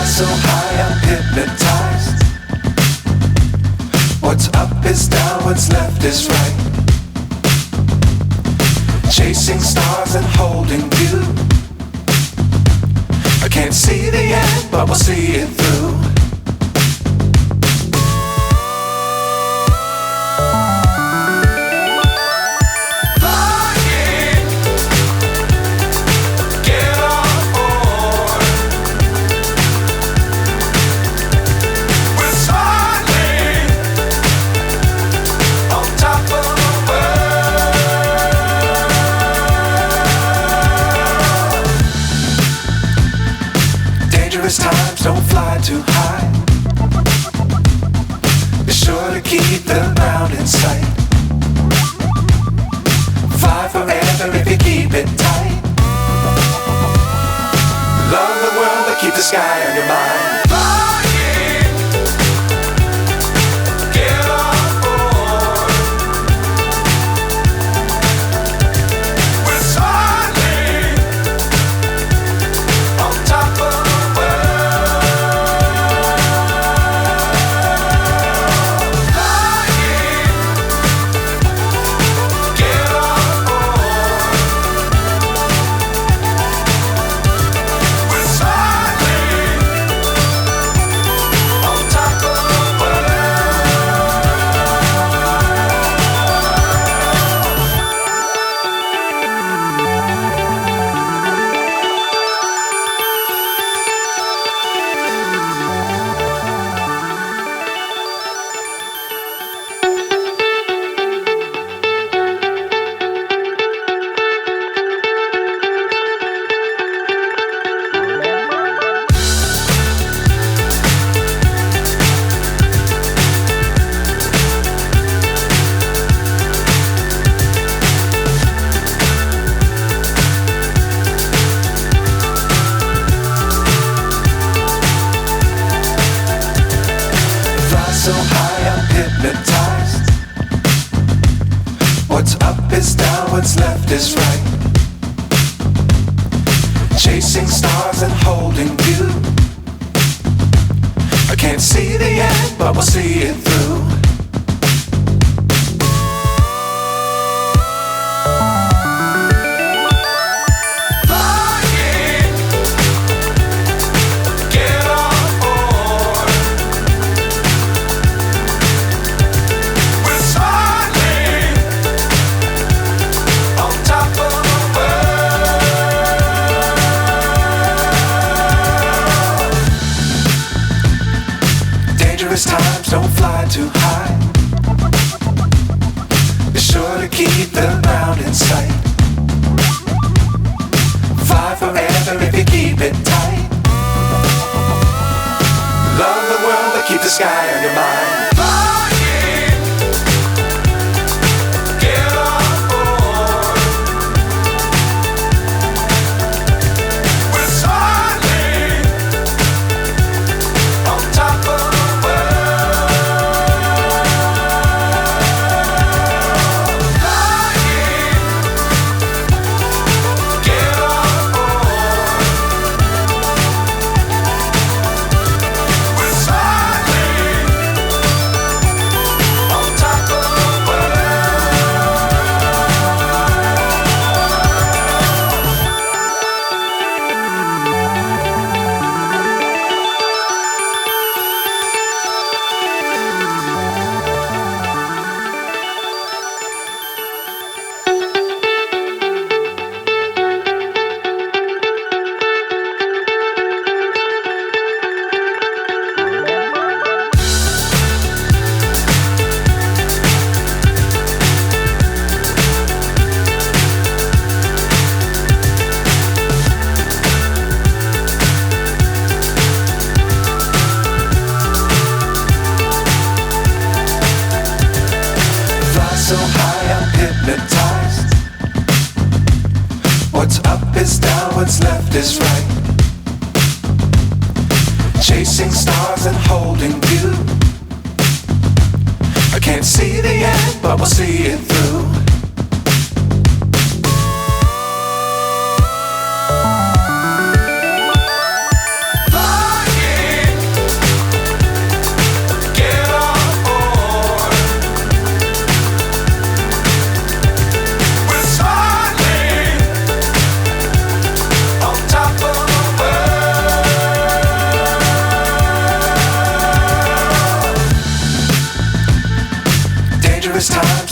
Fly so high I'm hypnotized. What's up is down, what's left is right. Chasing stars and holding you. I can't see the end, but we'll see it through. Times don't fly too high. Be sure to keep the ground in sight. Fly forever if you keep it tight. Love the world but keep the sky on your mind. So high I'm hypnotized. What's up is down, what's left is right. Chasing stars and holding you. I can't see the end, but we'll see it through. Times don't fly too high. Be sure to keep the ground in sight. Fly forever if you keep it tight. Love the world but keep the sky on your mind. So high I'm hypnotized. What's up is down, what's left is right. Chasing stars and holding you. I can't see the end, but we'll see it through. Flying.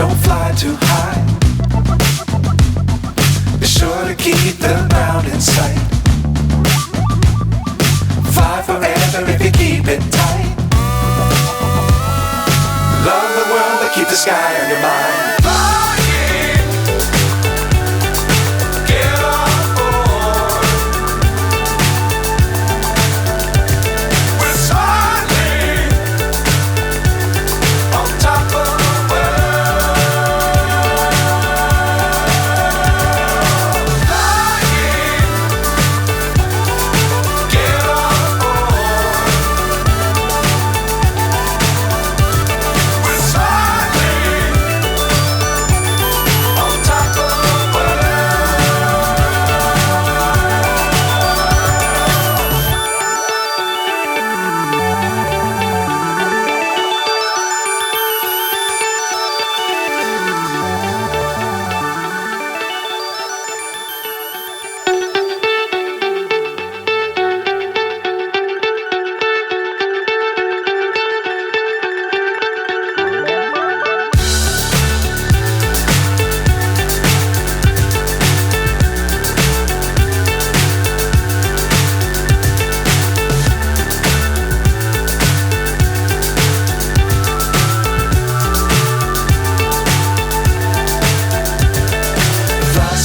don't fly too high. Be sure to keep the ground in sight. Fly forever if you keep it tight. Love the world, but keep the sky on your mind. Flying, get on board. We're soaring on top of the world. Flying, get on board. We're soaring on top of the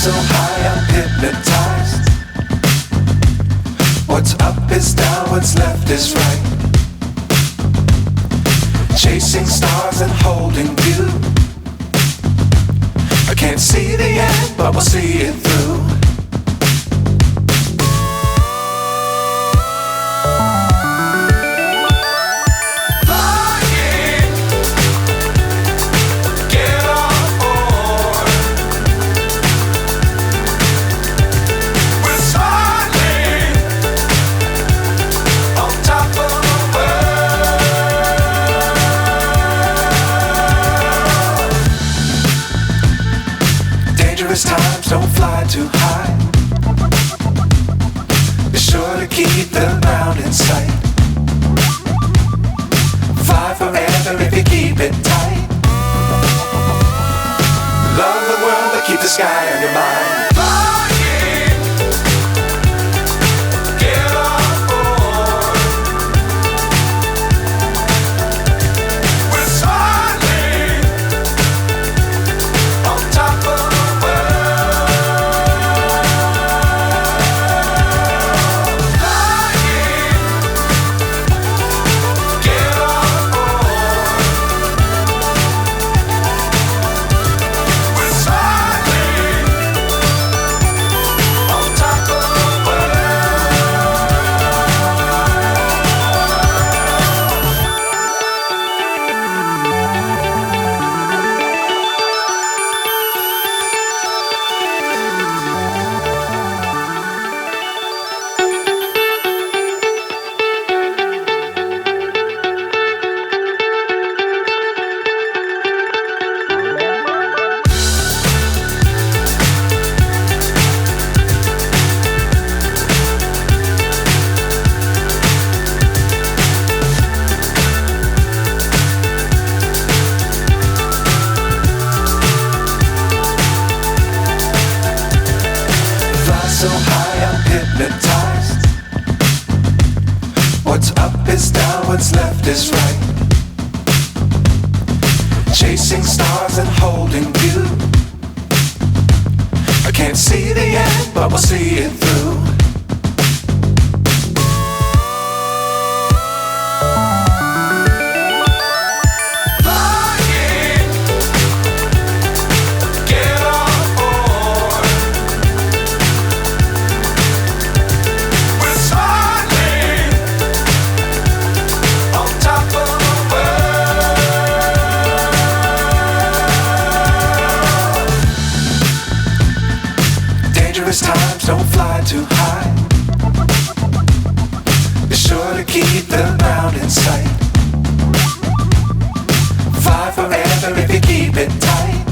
so high I'm hypnotized. What's up is down, what's left is right. Chasing stars and holding you. I can't see the end, but we'll see it through. Flying, get on board. We're soaring on top of the world. Dangerous times, don't fly too high. Be sure to keep the ground in sight. Fly forever if you keep it tight. Love the world, but keep the sky on your mind. Flying, get on board. We're soaring on top of the world. Flying, get on board. We're soaring on top of the world. Fly so high I'm hypnotized. What's up is down, what's left is right. Chasing stars and holding you. I can't see the end, but we'll see it through. Flying, get on board. We're soaring on top of the world. Dangerous times, don't fly too high. Be sure to keep the ground in sight. Fly forever if you keep it tight.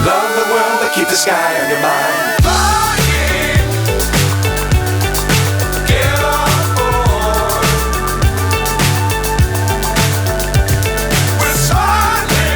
Love the world, but keep the sky on your mind. Flying, get on board. We're soaring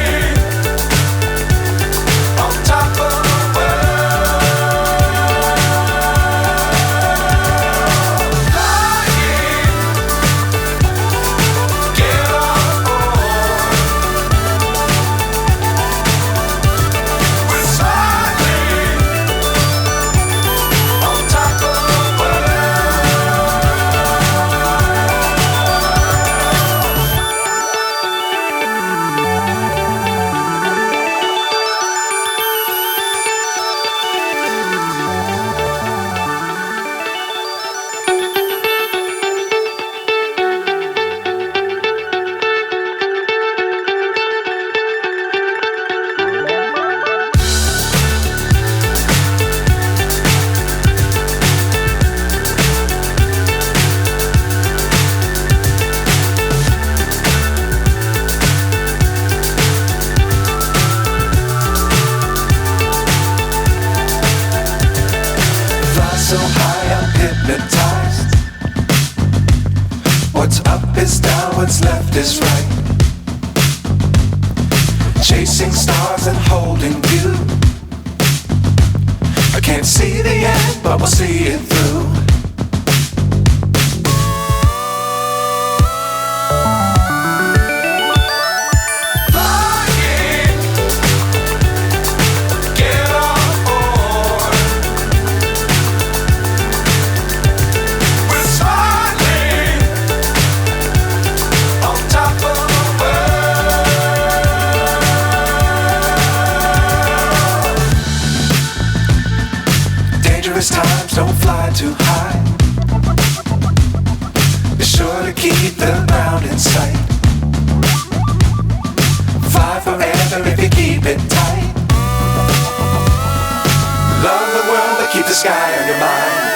What's up is down, what's left is right. Chasing stars and holding you. I can't see the end, but we'll see it through. Times don't fly too high. Be sure to keep the ground in sight. Fly forever if you keep it tight. Love the world but keep the sky on your mind.